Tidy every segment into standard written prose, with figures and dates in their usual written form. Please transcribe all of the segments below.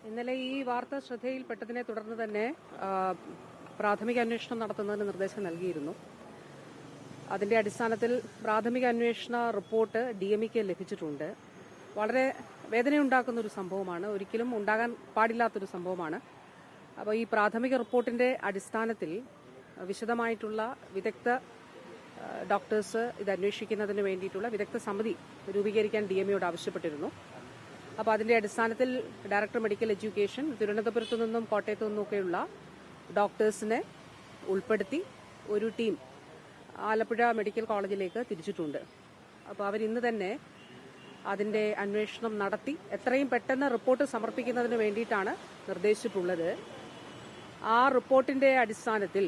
ഇന്നലെ ഈ വാർത്ത ശ്രദ്ധയിൽപ്പെട്ടതിനെ തുടർന്ന് തന്നെ പ്രാഥമിക അന്വേഷണം നടത്തുന്നതിന് നിർദ്ദേശം നൽകിയിരുന്നു. അതിന്റെ അടിസ്ഥാനത്തിൽ പ്രാഥമിക അന്വേഷണ റിപ്പോർട്ട് DMEക്ക് ലഭിച്ചിട്ടുണ്ട്. വളരെ വേദനയുണ്ടാക്കുന്ന ഒരു സംഭവമാണ്, ഒരിക്കലും ഉണ്ടാകാൻ പാടില്ലാത്തൊരു സംഭവമാണ്. അപ്പോൾ ഈ പ്രാഥമിക റിപ്പോർട്ടിന്റെ അടിസ്ഥാനത്തിൽ വിശദമായിട്ടുള്ള വിദഗ്ധ ഡോക്ടേഴ്സ് ഇത് അന്വേഷിക്കുന്നതിന് വേണ്ടിയിട്ടുള്ള വിദഗ്ധ സമിതി രൂപീകരിക്കാൻ DMEയോട് ആവശ്യപ്പെട്ടിരുന്നു. അപ്പോൾ അതിന്റെ അടിസ്ഥാനത്തിൽ ഡയറക്ടർ മെഡിക്കൽ എഡ്യൂക്കേഷൻ തിരുവനന്തപുരത്തു നിന്നും കോട്ടയത്തു നിന്നൊക്കെയുള്ള ഡോക്ടേഴ്സിനെ ഉൾപ്പെടുത്തി ഒരു ടീം ആലപ്പുഴ മെഡിക്കൽ കോളേജിലേക്ക് തിരിച്ചിട്ടുണ്ട്. അപ്പോൾ അവരിന്ന് തന്നെ അതിന്റെ അന്വേഷണം നടത്തി എത്രയും പെട്ടെന്ന് റിപ്പോർട്ട് സമർപ്പിക്കുന്നതിന് വേണ്ടിയിട്ടാണ് നിർദ്ദേശിച്ചിട്ടുള്ളത്. ആ റിപ്പോർട്ടിന്റെ അടിസ്ഥാനത്തിൽ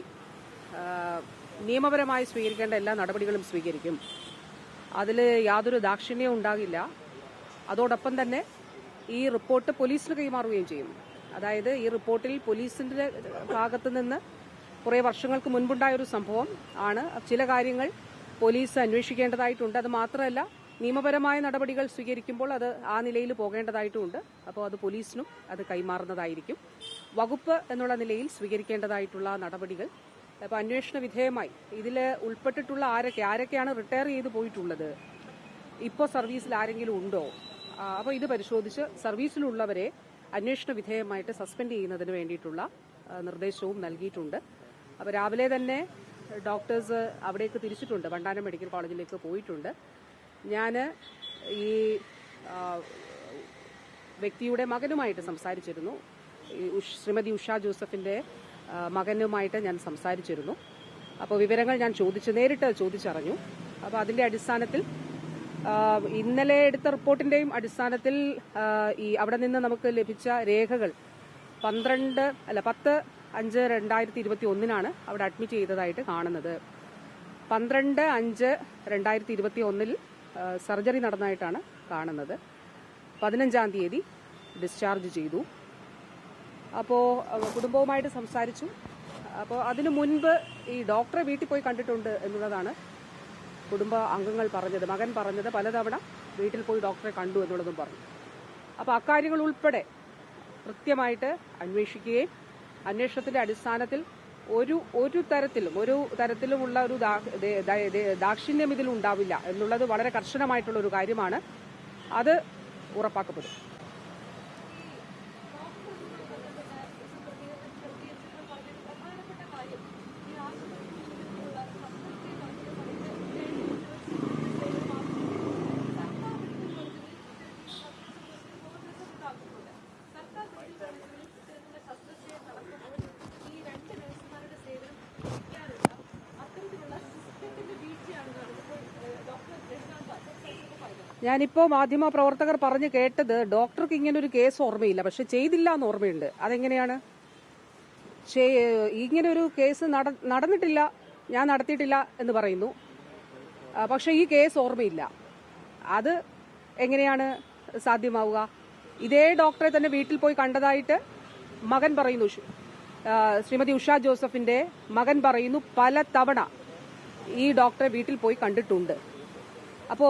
നിയമപരമായി സ്വീകരിക്കേണ്ട എല്ലാ നടപടികളും സ്വീകരിക്കും. അതിൽ യാതൊരു ദാക്ഷിണ്യവും ഉണ്ടാകില്ല. അതോടൊപ്പം തന്നെ ഈ റിപ്പോർട്ട് പോലീസിന് കൈമാറുകയും ചെയ്യും. അതായത് ഈ റിപ്പോർട്ടിൽ പോലീസിന്റെ ഭാഗത്ത് നിന്ന് കുറേ വർഷങ്ങൾക്ക് മുൻപുണ്ടായ ഒരു സംഭവം ആണ്. ചില കാര്യങ്ങൾ പോലീസ് അന്വേഷിക്കേണ്ടതായിട്ടുണ്ട്. അത് മാത്രമല്ല, നിയമപരമായ നടപടികൾ സ്വീകരിക്കുമ്പോൾ അത് ആ നിലയിൽ പോകേണ്ടതായിട്ടുമുണ്ട്. അപ്പോൾ അത് പോലീസിനും അത് കൈമാറുന്നതായിരിക്കും. വകുപ്പ് എന്നുള്ള നിലയിൽ സ്വീകരിക്കേണ്ടതായിട്ടുള്ള നടപടികൾ അപ്പോൾ അന്വേഷണ വിധേയമായി ഇതിൽ ഉൾപ്പെട്ടിട്ടുള്ള ആരൊക്കെയാണ് റിട്ടയർ ചെയ്ത് പോയിട്ടുള്ളത്, ഇപ്പോൾ സർവീസിൽ ആരെങ്കിലും ഉണ്ടോ, അപ്പോൾ ഇത് പരിശോധിച്ച് സർവീസിലുള്ളവരെ അന്വേഷണ വിധേയമായിട്ട് സസ്പെൻഡ് ചെയ്യുന്നതിന് വേണ്ടിയിട്ടുള്ള നിർദ്ദേശവും നൽകിയിട്ടുണ്ട്. അപ്പോൾ രാവിലെ തന്നെ ഡോക്ടേഴ്സ് അവിടേക്ക് തിരിച്ചിട്ടുണ്ട്, വണ്ടാനം മെഡിക്കൽ കോളേജിലേക്ക് പോയിട്ടുണ്ട്. ഞാൻ ഈ വ്യക്തിയുടെ മകനുമായിട്ട് സംസാരിച്ചിരുന്നു. ശ്രീമതി ഉഷ ജോസഫിന്റെ മകനുമായിട്ട് ഞാൻ സംസാരിച്ചിരുന്നു. അപ്പോൾ വിവരങ്ങൾ ഞാൻ നേരിട്ട് ചോദിച്ചറിഞ്ഞു. അപ്പോൾ അതിന്റെ അടിസ്ഥാനത്തിൽ ഇന്നലെ എടുത്ത റിപ്പോർട്ടിന്റെയും അടിസ്ഥാനത്തിൽ ഈ അവിടെ നിന്ന് നമുക്ക് ലഭിച്ച രേഖകൾ 10/5/2021 അവിടെ അഡ്മിറ്റ് ചെയ്തതായിട്ട് കാണുന്നത്. 12/5/2021 സർജറി നടന്നതായിട്ടാണ് കാണുന്നത്. 15-ാം തീയതി ഡിസ്ചാർജ് ചെയ്തു. അപ്പോൾ കുടുംബവുമായിട്ട് സംസാരിച്ചു. അപ്പോൾ അതിനു മുൻപ് ഈ ഡോക്ടറെ വീട്ടിൽ പോയി കണ്ടിട്ടുണ്ട് എന്നുള്ളതാണ് കുടുംബ അംഗങ്ങൾ പറഞ്ഞത്. മകൻ പറഞ്ഞത് പലതവണ വീട്ടിൽ പോയി ഡോക്ടറെ കണ്ടു എന്നുള്ളതും പറഞ്ഞു. അപ്പോൾ അക്കാര്യങ്ങൾ ഉൾപ്പെടെ കൃത്യമായിട്ട് അന്വേഷിക്കുകയും അന്വേഷണത്തിന്റെ അടിസ്ഥാനത്തിൽ ഒരു തരത്തിലുമുള്ള ഒരു ദാക്ഷിണ്യം ഇതിൽ ഉണ്ടാവില്ല എന്നുള്ളത് വളരെ കർശനമായിട്ടുള്ള ഒരു കാര്യമാണ്. അത് ഉറപ്പാക്കപ്പെടും. ഞാനിപ്പോ മാധ്യമ പ്രവർത്തകർ പറഞ്ഞു കേട്ടത് ഡോക്ടർക്ക് ഇങ്ങനൊരു കേസ് ഓർമ്മയില്ല, പക്ഷെ ചെയ്തില്ല എന്ന് ഓർമ്മയുണ്ട്. അതെങ്ങനെയാണ്? ഇങ്ങനെ ഒരു കേസ് നടന്നിട്ടില്ല, ഞാൻ നടത്തിയിട്ടില്ല എന്ന് പറയുന്നു, പക്ഷെ ഈ കേസ് ഓർമ്മയില്ല. അത് എങ്ങനെയാണ് സാധ്യമാവുക? ഇതേ ഡോക്ടറെ തന്നെ വീട്ടിൽ പോയി കണ്ടതായിട്ട് മകൻ പറയുന്നു. ശ്രീമതി ഉഷ ജോസഫിന്റെ മകൻ പറയുന്നു പല തവണ ഈ ഡോക്ടറെ വീട്ടിൽ പോയി കണ്ടിട്ടുണ്ട്. അപ്പോ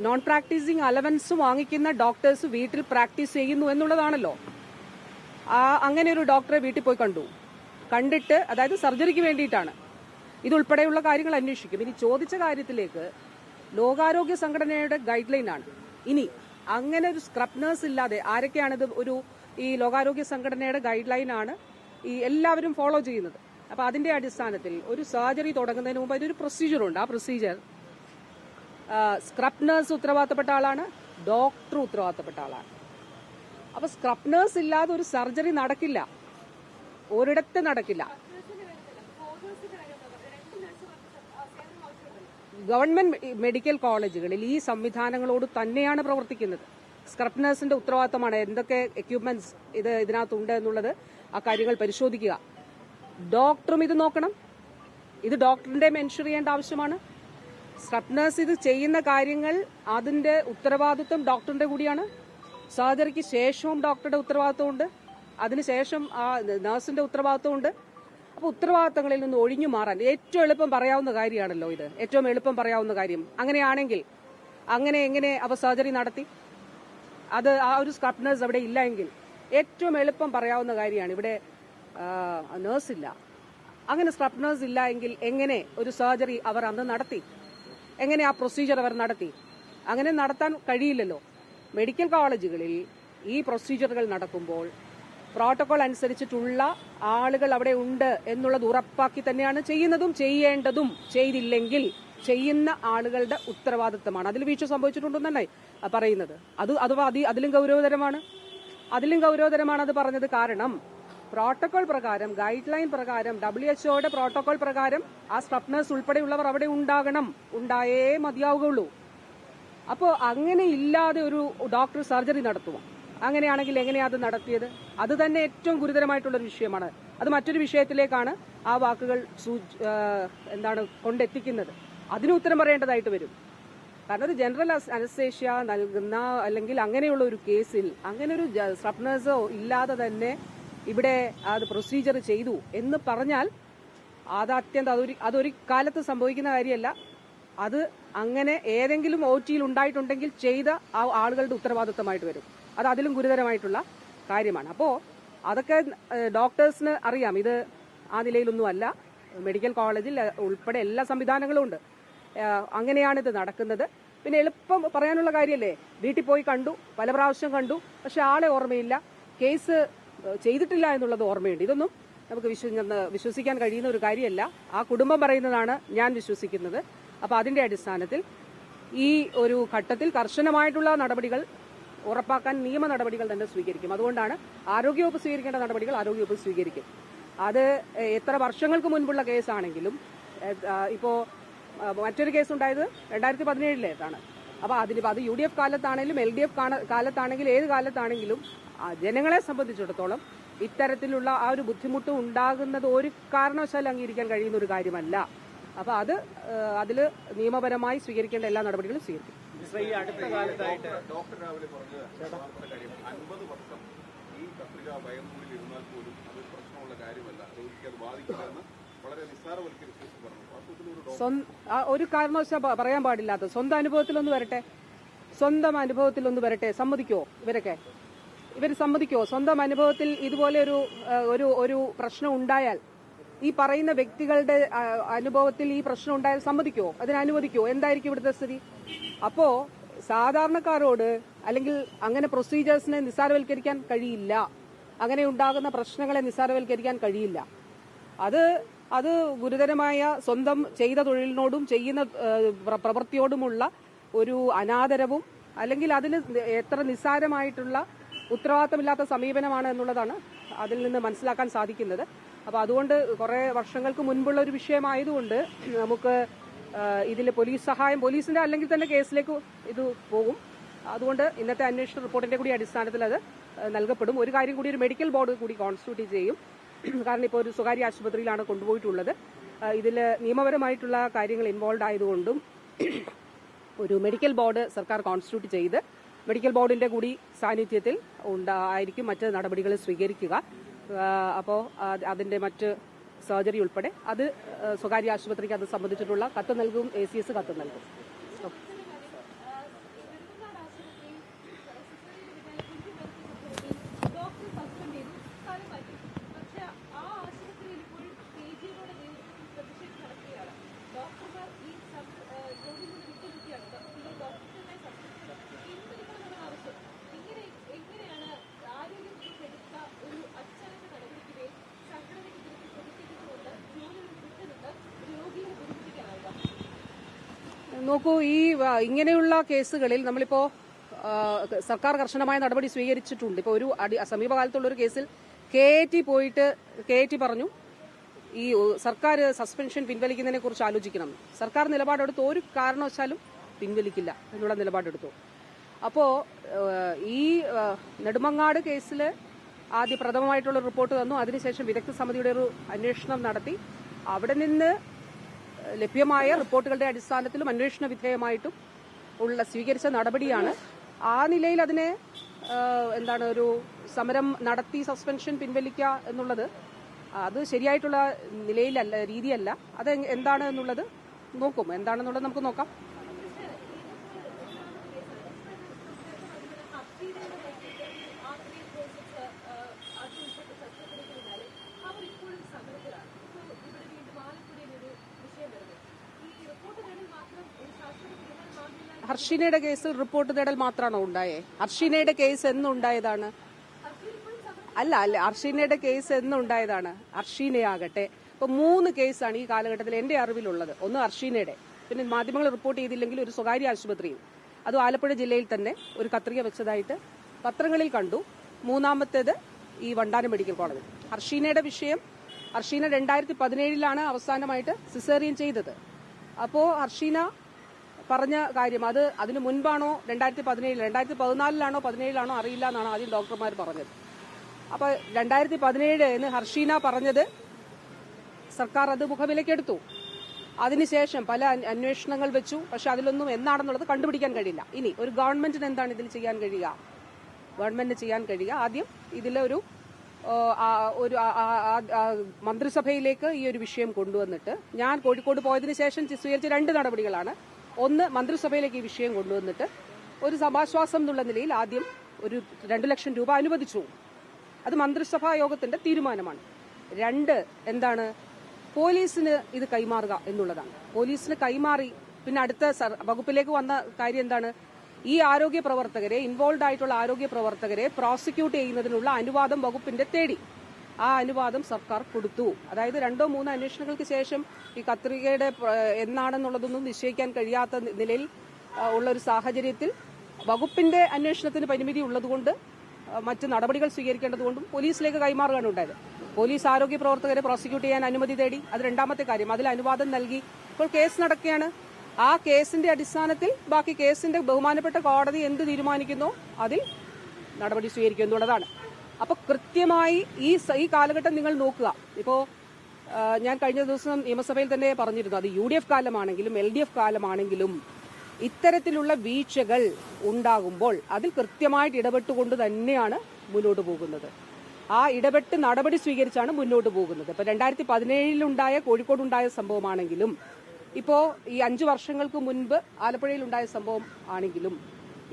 നോൺ പ്രാക്ടീസിങ് അലവൻസ് വാങ്ങിക്കുന്ന ഡോക്ടേഴ്സ് വീട്ടിൽ പ്രാക്ടീസ് ചെയ്യുന്നു എന്നുള്ളതാണല്ലോ. അങ്ങനെ ഒരു ഡോക്ടറെ വീട്ടിൽ പോയി കണ്ടിട്ട് അതായത് സർജറിക്ക് വേണ്ടിയിട്ടാണ്. ഇതുൾപ്പെടെയുള്ള കാര്യങ്ങൾ അന്വേഷിക്കും. ഇനി ചോദിച്ച കാര്യത്തിലേക്ക്, ലോകാരോഗ്യ സംഘടനയുടെ ഗൈഡ് ലൈൻ ആണ്. ഇനി അങ്ങനെ ഒരു സ്ക്രബ് നഴ്സ് ഇല്ലാതെ ആരൊക്കെയാണിത്? ഈ ലോകാരോഗ്യ സംഘടനയുടെ ഗൈഡ് ലൈൻ ആണ് ഈ എല്ലാവരും ഫോളോ ചെയ്യുന്നത്. അപ്പൊ അതിന്റെ അടിസ്ഥാനത്തിൽ ഒരു സർജറി തുടങ്ങുന്നതിന് മുമ്പ് അതിനൊരു പ്രൊസീജിയറുണ്ട്. ആ പ്രൊസീജിയർ സ്ക്രബ് നഴ്സ് ഉത്തരവാദിത്തപ്പെട്ട ആളാണ്, ഡോക്ടർ ഉത്തരവാദിത്തപ്പെട്ട ആളാണ്. അപ്പൊ സ്ക്രബ് നഴ്സ് ഇല്ലാതെ ഒരു സർജറി നടക്കില്ല, ഒരിടത്ത് നടക്കില്ല. ഗവൺമെന്റ് മെഡിക്കൽ കോളേജുകളിൽ ഈ സംവിധാനങ്ങളോട് തന്നെയാണ് പ്രവർത്തിക്കുന്നത്. സ്ക്രബ് നഴ്സിന്റെ ഉത്തരവാദിത്തമാണ് എന്തൊക്കെ എക്യുപ്മെന്റ്സ് ഇതിനകത്തുണ്ട് എന്നുള്ളത്, ആ കാര്യങ്ങൾ പരിശോധിക്കുക. ഡോക്ടറും ഇത് നോക്കണം. ഇത് ഡോക്ടറിന്റെ മെൻഷൻ ചെയ്യേണ്ട ആവശ്യമാണ്. സ്ക്രബ് നഴ്സ് ഇത് ചെയ്യുന്ന കാര്യങ്ങൾ അതിന്റെ ഉത്തരവാദിത്വം ഡോക്ടറിന്റെ കൂടിയാണ്. സർജറിക്ക് ശേഷവും ഡോക്ടറുടെ ഉത്തരവാദിത്വമുണ്ട്, അതിനുശേഷം ആ നഴ്സിന്റെ ഉത്തരവാദിത്വമുണ്ട്. അപ്പൊ ഉത്തരവാദിത്തങ്ങളിൽ നിന്ന് ഒഴിഞ്ഞു മാറാൻ ഏറ്റവും എളുപ്പം പറയാവുന്ന കാര്യമാണല്ലോ ഇത്. ഏറ്റവും എളുപ്പം പറയാവുന്ന കാര്യം. അങ്ങനെയാണെങ്കിൽ എങ്ങനെ അവ സർജറി നടത്തി? അത് ആ ഒരു സ്ക്രബ് നഴ്സ് അവിടെ ഇല്ല എങ്കിൽ ഏറ്റവും എളുപ്പം പറയാവുന്ന കാര്യമാണ്. ഇവിടെ നേഴ്സില്ല. അങ്ങനെ സ്ക്രബ് നേഴ്സ് ഇല്ല എങ്കിൽ എങ്ങനെ ഒരു സർജറി അവർ അന്ന് നടത്തി? എങ്ങനെ ആ പ്രൊസീജിയർ അവർ നടത്തി? അങ്ങനെ നടത്താൻ കഴിയില്ലല്ലോ. മെഡിക്കൽ കോളേജുകളിൽ ഈ പ്രൊസീജിയറുകൾ നടക്കുമ്പോൾ പ്രോട്ടോകോൾ അനുസരിച്ചിട്ടുള്ള ആളുകൾ അവിടെ ഉണ്ട് എന്നുള്ളത് ഉറപ്പാക്കി തന്നെയാണ് ചെയ്യുന്നതും ചെയ്യേണ്ടതും. ചെയ്തില്ലെങ്കിൽ ചെയ്യുന്ന ആളുകളുടെ ഉത്തരവാദിത്തമാണ്. അതിൽ വീഴ്ച സംഭവിച്ചിട്ടുണ്ടെന്നാണ് പറയുന്നത്. അതിലും ഗൗരവതരമാണ്. അത് പറഞ്ഞത്. കാരണം പ്രോട്ടോകോൾ പ്രകാരം, ഗൈഡ് ലൈൻ പ്രകാരം, WHO പ്രോട്ടോകോൾ പ്രകാരം ആ സ്ക്രബ് നഴ്സ് ഉൾപ്പെടെയുള്ളവർ അവിടെ ഉണ്ടാകണം. ഉണ്ടായേ മതിയാവുകയുള്ളൂ. അപ്പോൾ അങ്ങനെ ഇല്ലാതെ ഒരു ഡോക്ടർ സർജറി നടത്തുമോ? അങ്ങനെയാണെങ്കിൽ എങ്ങനെയാ അത് നടത്തിയത്? അത് തന്നെ ഏറ്റവും ഗുരുതരമായിട്ടുള്ള ഒരു വിഷയമാണ്. അത് മറ്റൊരു വിഷയത്തിലേക്കാണ് ആ വാക്കുകൾ കൊണ്ടെത്തിക്കുന്നത്. അതിന് ഉത്തരം പറയേണ്ടതായിട്ട് വരും. കാരണം അത് ജനറൽ അനസ്തേഷ്യ നൽകുന്ന അല്ലെങ്കിൽ അങ്ങനെയുള്ള ഒരു കേസിൽ അങ്ങനെ ഒരു സ്ക്രബ് നഴ്സോ ഇല്ലാതെ തന്നെ ഇവിടെ അത് പ്രൊസീജിയർ ചെയ്തു എന്ന് പറഞ്ഞാൽ അതൊരു കാലത്ത് സംഭവിക്കുന്ന കാര്യമല്ല. അത് അങ്ങനെ ഏതെങ്കിലും OT-യിൽ ഉണ്ടായിട്ടുണ്ടെങ്കിൽ ചെയ്ത ആ ആളുകളുടെ ഉത്തരവാദിത്തമായിട്ട് വരും. അത് അതിലും ഗുരുതരമായിട്ടുള്ള കാര്യമാണ്. അപ്പോൾ അതൊക്കെ ഡോക്ടേഴ്സിന് അറിയാം. ഇത് ആ നിലയിലൊന്നും അല്ല. മെഡിക്കൽ കോളേജിൽ ഉൾപ്പെടെ എല്ലാ സംവിധാനങ്ങളും ഉണ്ട്. അങ്ങനെയാണ് ഇത് നടക്കുന്നത്. പിന്നെ എളുപ്പം പറയാനുള്ള കാര്യമല്ലേ, വീട്ടിൽ പോയി കണ്ടു, പല പ്രാവശ്യം കണ്ടു, പക്ഷെ ആളെ ഓർമ്മയില്ല, കേസ് ചെയ്തിട്ടില്ല എന്നുള്ളത് ഓർമ്മയുണ്ട്. ഇതൊന്നും നമുക്ക് വിശ്വസിക്കാൻ കഴിയുന്ന ഒരു കാര്യമല്ല. ആ കുടുംബം പറയുന്നതാണ് ഞാൻ വിശ്വസിക്കുന്നത്. അപ്പോൾ അതിന്റെ അടിസ്ഥാനത്തിൽ ഈ ഒരു ഘട്ടത്തിൽ കർശനമായിട്ടുള്ള നടപടികൾ ഉറപ്പാക്കാൻ നിയമ നടപടികൾ തന്നെ സ്വീകരിക്കും. അതുകൊണ്ടാണ് ആരോഗ്യവകുപ്പ് സ്വീകരിക്കേണ്ട നടപടികൾ ആരോഗ്യവകുപ്പ് സ്വീകരിക്കും. അത് എത്ര വർഷങ്ങൾക്ക് മുൻപുള്ള കേസാണെങ്കിലും, ഇപ്പോ മറ്റൊരു കേസ് ഉണ്ടായത് 2017 അപ്പോൾ അത് UDF കാലത്താണെങ്കിലും LDF കാലത്താണെങ്കിലും ഏത് കാലത്താണെങ്കിലും ജനങ്ങളെ സംബന്ധിച്ചിടത്തോളം ഇത്തരത്തിലുള്ള ആ ഒരു ബുദ്ധിമുട്ട് ഉണ്ടാകുന്നത് ഒരു കാരണവശാലും അംഗീകരിക്കാൻ കഴിയുന്ന ഒരു കാര്യമല്ല. അപ്പൊ അതിൽ നിയമപരമായി സ്വീകരിക്കേണ്ട എല്ലാ നടപടികളും സ്വീകരിക്കും. ഈ അടുത്ത കാലത്തായിട്ട് ഡോക്ടർ രാവിലെ പറഞ്ഞ 50 വർഷം ഈ പത്രിക ഭയംകൂടിൽ ഇരുന്നാൽ പോലും അത് പ്രശ്നമുള്ള കാര്യമല്ല, രോഗിക്ക് അത് ബാധിക്കില്ലെന്ന് വളരെ നിസ്സാരവൽക്കരിച്ച് പറഞ്ഞു. ഒരു കാരണവശാൽ പറയാൻ പാടില്ലാത്ത സ്വന്തം അനുഭവത്തിലൊന്ന് വരട്ടെ. സമ്മതിക്കോ? ഇവർ സമ്മതിക്കോ? സ്വന്തം അനുഭവത്തിൽ ഇതുപോലെ ഒരു പ്രശ്നം ഉണ്ടായാൽ, ഈ പറയുന്ന വ്യക്തികളുടെ അനുഭവത്തിൽ ഈ പ്രശ്നം ഉണ്ടായാൽ സമ്മതിക്കോ? അതിനനുവദിക്കോ? എന്തായിരിക്കും ഇവിടുത്തെ സ്ഥിതി? അപ്പോ സാധാരണക്കാരോട് അല്ലെങ്കിൽ അങ്ങനെ പ്രൊസീജിയേഴ്സിനെ നിസ്സാരവൽക്കരിക്കാൻ കഴിയില്ല. അങ്ങനെ ഉണ്ടാകുന്ന പ്രശ്നങ്ങളെ നിസ്സാരവൽക്കരിക്കാൻ കഴിയില്ല. അത് ഗുരുതരമായ സ്വന്തം ചെയ്ത തൊഴിലിനോടും ചെയ്യുന്ന പ്രവൃത്തിയോടുമുള്ള ഒരു അനാദരവും അല്ലെങ്കിൽ അതിൽ എത്ര നിസ്സാരമായിട്ടുള്ള ഉത്തരവാദിത്തമില്ലാത്ത സമീപനമാണ് എന്നുള്ളതാണ് അതിൽ നിന്ന് മനസ്സിലാക്കാൻ സാധിക്കുന്നത്. അപ്പോൾ അതുകൊണ്ട് കുറേ വർഷങ്ങൾക്ക് മുൻപുള്ള ഒരു വിഷയമായതുകൊണ്ട് നമുക്ക് ഇതിൽ പോലീസിന്റെ അല്ലെങ്കിൽ തന്നെ കേസിലേക്ക് ഇത് പോകും. അതുകൊണ്ട് ഇന്നത്തെ അന്വേഷണ റിപ്പോർട്ടിന്റെ കൂടി അടിസ്ഥാനത്തിൽ അത് നൽകപ്പെടും. ഒരു കാര്യം കൂടി, ഒരു മെഡിക്കൽ ബോർഡ് കൂടി കോൺസ്റ്റിറ്റ്യൂട്ട് ചെയ്യും. കാരണം ഇപ്പോൾ ഒരു സ്വകാര്യ ആശുപത്രിയിലാണ് കൊണ്ടുപോയിട്ടുള്ളത്. ഇതിൽ നിയമപരമായിട്ടുള്ള കാര്യങ്ങൾ ഇൻവോൾവ് ആയതുകൊണ്ടും ഒരു മെഡിക്കൽ ബോർഡ് സർക്കാർ കോൺസ്റ്റിറ്റ്യൂട്ട് ചെയ്ത് മെഡിക്കൽ ബോർഡിന്റെ കൂടി സാന്നിധ്യത്തിൽ ആയിരിക്കും മറ്റ് നടപടികൾ സ്വീകരിക്കുക. അപ്പോൾ അതിന്റെ മറ്റ് സർജറി ഉൾപ്പെടെ അത് സ്വകാര്യ ആശുപത്രിക്ക് അത് സംബന്ധിച്ചിട്ടുള്ള കത്ത് നൽകും. ACS കത്ത് നൽകും. നോക്കൂ, ഇങ്ങനെയുള്ള കേസുകളിൽ നമ്മളിപ്പോ സർക്കാർ കർശനമായ നടപടി സ്വീകരിച്ചിട്ടുണ്ട്. ഇപ്പോൾ ഒരു സമീപകാലത്തുള്ള ഒരു കേസിൽ KAT പറഞ്ഞു ഈ സർക്കാർ സസ്പെൻഷൻ പിൻവലിക്കുന്നതിനെ കുറിച്ച് ആലോചിക്കണം. സർക്കാർ നിലപാടെടുത്ത് ഒരു കാരണവശാലും പിൻവലിക്കില്ല എന്നുള്ള നിലപാടെടുത്തു. അപ്പോ ഈ നെടുമങ്ങാട് കേസിൽ ആദ്യ പ്രഥമമായിട്ടുള്ള റിപ്പോർട്ട് തന്നു. അതിനുശേഷം വിദഗ്ധ സമിതിയുടെ ഒരു അന്വേഷണം നടത്തി. അവിടെ നിന്ന് ലഭ്യമായ റിപ്പോർട്ടുകളുടെ അടിസ്ഥാനത്തിലും അന്വേഷണ വിധേയമായിട്ടും സ്വീകരിച്ച നടപടിയാണ്. ആ നിലയിൽ അതിനെ ഒരു സമരം നടത്തി സസ്പെൻഷൻ പിൻവലിക്കുക എന്നുള്ളത് അത് ശരിയായിട്ടുള്ള രീതിയല്ല. അത് എന്താണ് എന്നുള്ളത് എന്താണെന്നുള്ളത് നമുക്ക് നോക്കാം. ഹർഷിനയുടെ കേസ് റിപ്പോർട്ട് തേടൽ മാത്രമാണോ ഉണ്ടായേ? ഹർഷിനയുടെ കേസ് എന്നുണ്ടായതാണ്? അല്ല ഹർഷിനയുടെ കേസ് എന്നുണ്ടായതാണ്? ഹർഷിനയാകട്ടെ ഇപ്പൊ 3 കേസാണ് ഈ കാലഘട്ടത്തിൽ എന്റെ അറിവിലുള്ളത്. ഒന്ന് ഹർഷിനയുടെ, പിന്നെ മാധ്യമങ്ങൾ റിപ്പോർട്ട് ചെയ്തില്ലെങ്കിൽ ഒരു സ്വകാര്യ ആശുപത്രിയിൽ, അതും ആലപ്പുഴ ജില്ലയിൽ തന്നെ ഒരു കത്രിക വെച്ചതായിട്ട് പത്രങ്ങളിൽ കണ്ടു. 3-മത്തേത് ഈ വണ്ടാനം മെഡിക്കൽ കോളേജിൽ. ഹർഷീനയുടെ വിഷയം, ഹർഷീന 2017 അവസാനമായിട്ട് സിസേറിയൻ ചെയ്തത്. അപ്പോ ഹർഷീന പറഞ്ഞ കാര്യം അത് അതിനു മുൻപാണോ 2017 2014 17 അറിയില്ല എന്നാണ് ആദ്യം ഡോക്ടർമാർ പറഞ്ഞത്. അപ്പൊ 2017 ഹർഷീന പറഞ്ഞത് സർക്കാർ അത് മുഖവിലക്കെടുത്തു. അതിനുശേഷം പല അന്വേഷണങ്ങൾ വെച്ചു. പക്ഷെ അതിലൊന്നും എന്താണെന്നുള്ളത് കണ്ടുപിടിക്കാൻ കഴിയില്ല. ഇനി ഒരു ഗവൺമെന്റിന് എന്താണ് ഇതിൽ ചെയ്യാൻ കഴിയുക? ഗവൺമെന്റിന് ചെയ്യാൻ കഴിയുക ആദ്യം ഇതിലൊരു മന്ത്രിസഭയിലേക്ക് ഈ ഒരു വിഷയം കൊണ്ടുവന്നിട്ട്, ഞാൻ കോഴിക്കോട് പോയതിനു ശേഷം സ്വീകരിച്ച 2 നടപടികളാണ്. ഒന്ന്, മന്ത്രിസഭയിലേക്ക് ഈ വിഷയം കൊണ്ടുവന്നിട്ട് ഒരു സമാശ്വാസം എന്നുള്ള നിലയിൽ ആദ്യം ഒരു 2 ലക്ഷം രൂപ അനുവദിച്ചു. അത് മന്ത്രിസഭാ യോഗത്തിന്റെ തീരുമാനമാണ്. 2, എന്താണ്, പോലീസിന് ഇത് കൈമാറുക എന്നുള്ളതാണ്. പോലീസിന് കൈമാറി പിന്നെ അടുത്ത വകുപ്പിലേക്ക് വന്ന കാര്യം എന്താണ്? ഈ ആരോഗ്യ പ്രവർത്തകരെ, ഇൻവോൾവ് ആയിട്ടുള്ള ആരോഗ്യ പ്രവർത്തകരെ പ്രോസിക്യൂട്ട് ചെയ്യുന്നതിനുള്ള അനുവാദം വകുപ്പിന്റെ തേടി. ആ അനുവാദം സർക്കാർ കൊടുത്തു. അതായത് 2-3 അന്വേഷണങ്ങൾക്ക് ശേഷം ഈ കത്രികയുടെ എന്നാണെന്നുള്ളതൊന്നും നിശ്ചയിക്കാൻ കഴിയാത്ത നിലയിൽ ഉള്ള ഒരു സാഹചര്യത്തിൽ വകുപ്പിന്റെ അന്വേഷണത്തിന് പരിമിതി ഉള്ളതുകൊണ്ട് മറ്റ് നടപടികൾ സ്വീകരിക്കേണ്ടതുകൊണ്ടും പോലീസിലേക്ക് കൈമാറുകയാണ് ഉണ്ടായത്. പോലീസ് ആരോഗ്യ പ്രവർത്തകരെ പ്രോസിക്യൂട്ട് ചെയ്യാൻ അനുമതി തേടി. അത് 2-മത്തെ കാര്യം. അതിൽ അനുവാദം നൽകി. ഇപ്പോൾ കേസ് നടക്കുകയാണ്. ആ കേസിന്റെ അടിസ്ഥാനത്തിൽ ബാക്കി കേസിന്റെ ബഹുമാനപ്പെട്ട കോടതി എന്ത് തീരുമാനിക്കുന്നോ അതിൽ നടപടി സ്വീകരിക്കും എന്നുള്ളതാണ്. അപ്പൊ കൃത്യമായി ഈ കാലഘട്ടം നിങ്ങൾ നോക്കുക. ഇപ്പോ ഞാൻ കഴിഞ്ഞ ദിവസം നിയമസഭയിൽ തന്നെ പറഞ്ഞിരുന്നു, അത് UDF കാലമാണെങ്കിലും LDF കാലമാണെങ്കിലും ഇത്തരത്തിലുള്ള വീഴ്ചകൾ ഉണ്ടാകുമ്പോൾ അതിൽ കൃത്യമായിട്ട് ഇടപെട്ടുകൊണ്ട് തന്നെയാണ് മുന്നോട്ട് പോകുന്നത്. ആ ഇടപെട്ട് നടപടി സ്വീകരിച്ചാണ് മുന്നോട്ട് പോകുന്നത്. ഇപ്പൊ 2017 കോഴിക്കോടുണ്ടായ സംഭവമാണെങ്കിലും ഇപ്പോ ഈ 5 വർഷങ്ങൾക്ക് മുൻപ് ആലപ്പുഴയിൽ ഉണ്ടായ സംഭവം ആണെങ്കിലും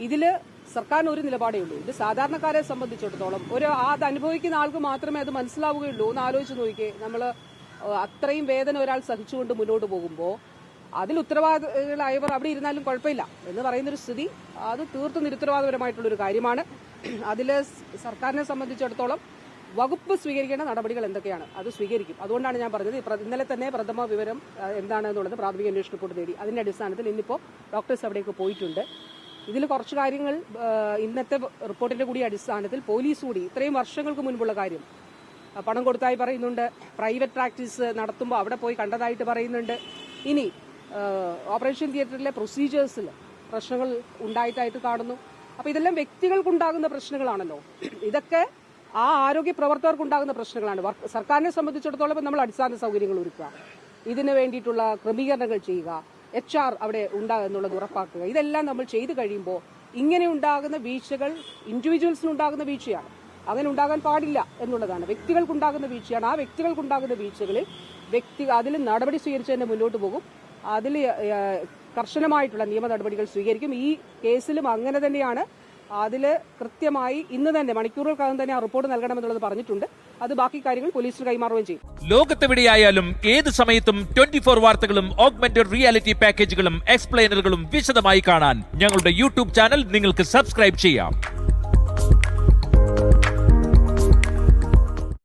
ഇതില് സർക്കാരിന് ഒരു നിലപാടേ ഉള്ളൂ. ഇത് സാധാരണക്കാരെ സംബന്ധിച്ചിടത്തോളം അത് അനുഭവിക്കുന്ന ആൾക്ക് മാത്രമേ അത് മനസ്സിലാവുകയുള്ളൂ. ഒന്ന് ആലോചിച്ച് നോക്കിയേ, നമ്മള് അത്രയും വേദന ഒരാൾ സഹിച്ചുകൊണ്ട് മുന്നോട്ട് പോകുമ്പോൾ അതിൽ ഉത്തരവാദികളായവർ അവിടെ ഇരുന്നാലും കുഴപ്പമില്ല എന്ന് പറയുന്നൊരു സ്ഥിതി, അത് തീർത്തും നിരുത്തരവാദപരമായിട്ടുള്ളൊരു കാര്യമാണ്. അതില് സർക്കാരിനെ സംബന്ധിച്ചിടത്തോളം വകുപ്പ് സ്വീകരിക്കേണ്ട നടപടികൾ എന്തൊക്കെയാണ് അത് സ്വീകരിക്കും. അതുകൊണ്ടാണ് ഞാൻ പറഞ്ഞത് ഇന്നലെ തന്നെ പ്രഥമ വിവരം എന്താണെന്നുള്ളത് പ്രാഥമിക അന്വേഷണ റിപ്പോർട്ട് തേടി. അതിന്റെ അടിസ്ഥാനത്തിൽ ഇന്നിപ്പോൾ ഡോക്ടേഴ്സ് അവിടേക്ക് പോയിട്ടുണ്ട്. ഇതിൽ കുറച്ച് കാര്യങ്ങൾ ഇന്നത്തെ റിപ്പോർട്ടിന്റെ കൂടി അടിസ്ഥാനത്തിൽ പോലീസ് കൂടി ഇത്രയും വർഷങ്ങൾക്ക് മുൻപുള്ള കാര്യം പണം കൊടുത്തായി പറയുന്നുണ്ട്. പ്രൈവറ്റ് പ്രാക്ടീസ് നടത്തുമ്പോൾ അവിടെ പോയി കണ്ടതായിട്ട് പറയുന്നുണ്ട്. ഇനി ഓപ്പറേഷൻ തിയേറ്ററിലെ പ്രൊസീജിയേഴ്സിൽ പ്രശ്നങ്ങൾ ഉണ്ടായിട്ടായിട്ട് കാണുന്നു. അപ്പൊ ഇതെല്ലാം വ്യക്തികൾക്കുണ്ടാകുന്ന പ്രശ്നങ്ങളാണല്ലോ. ഇതൊക്കെ ആ ആരോഗ്യ പ്രവർത്തകർക്കുണ്ടാകുന്ന പ്രശ്നങ്ങളാണ്. സർക്കാരിനെ സംബന്ധിച്ചിടത്തോളം നമ്മൾ അടിസ്ഥാന സൗകര്യങ്ങൾ ഒരുക്കുക, ഇതിന് വേണ്ടിയിട്ടുള്ള ക്രമീകരണങ്ങൾ ചെയ്യുക, HR അവിടെ ഉണ്ടാകുക എന്നുള്ളത് ഉറപ്പാക്കുക. ഇതെല്ലാം നമ്മൾ ചെയ്തു കഴിയുമ്പോൾ ഇങ്ങനെ ഉണ്ടാകുന്ന വീഴ്ചകൾ ഇൻഡിവിജ്വൽസിനുണ്ടാകുന്ന വീഴ്ചയാണ്. അങ്ങനെ ഉണ്ടാകാൻ പാടില്ല എന്നുള്ളതാണ്. വ്യക്തികൾക്കുണ്ടാകുന്ന വീഴ്ചയാണ്. ആ വ്യക്തികൾക്കുണ്ടാകുന്ന വീഴ്ചകളിൽ അതിൽ നടപടി സ്വീകരിച്ച് തന്നെ മുന്നോട്ട് പോകും. അതിൽ കർശനമായിട്ടുള്ള നിയമ നടപടികൾ സ്വീകരിക്കും. ഈ കേസിലും അങ്ങനെ തന്നെയാണ്. അതിൽ കൃത്യമായി ഇന്ന് തന്നെ മണിക്കൂറുകൾക്കകം തന്നെ ആ റിപ്പോർട്ട് നൽകണമെന്നുള്ളത് പറഞ്ഞിട്ടുണ്ട്. അത് ബാക്കി കാര്യങ്ങൾ പോലീസിന് കൈമാറുകയും ചെയ്യും. ലോകത്തെവിടെയായാലും ഏത് സമയത്തും 24 വാർത്തകളും ഓഗ്മെന്റഡ് റിയാലിറ്റി പാക്കേജുകളും എക്സ്പ്ലെയിനറുകളും വിശദമായി കാണാൻ ഞങ്ങളുടെ YouTube ചാനൽ നിങ്ങൾക്ക് സബ്സ്ക്രൈബ് ചെയ്യാം.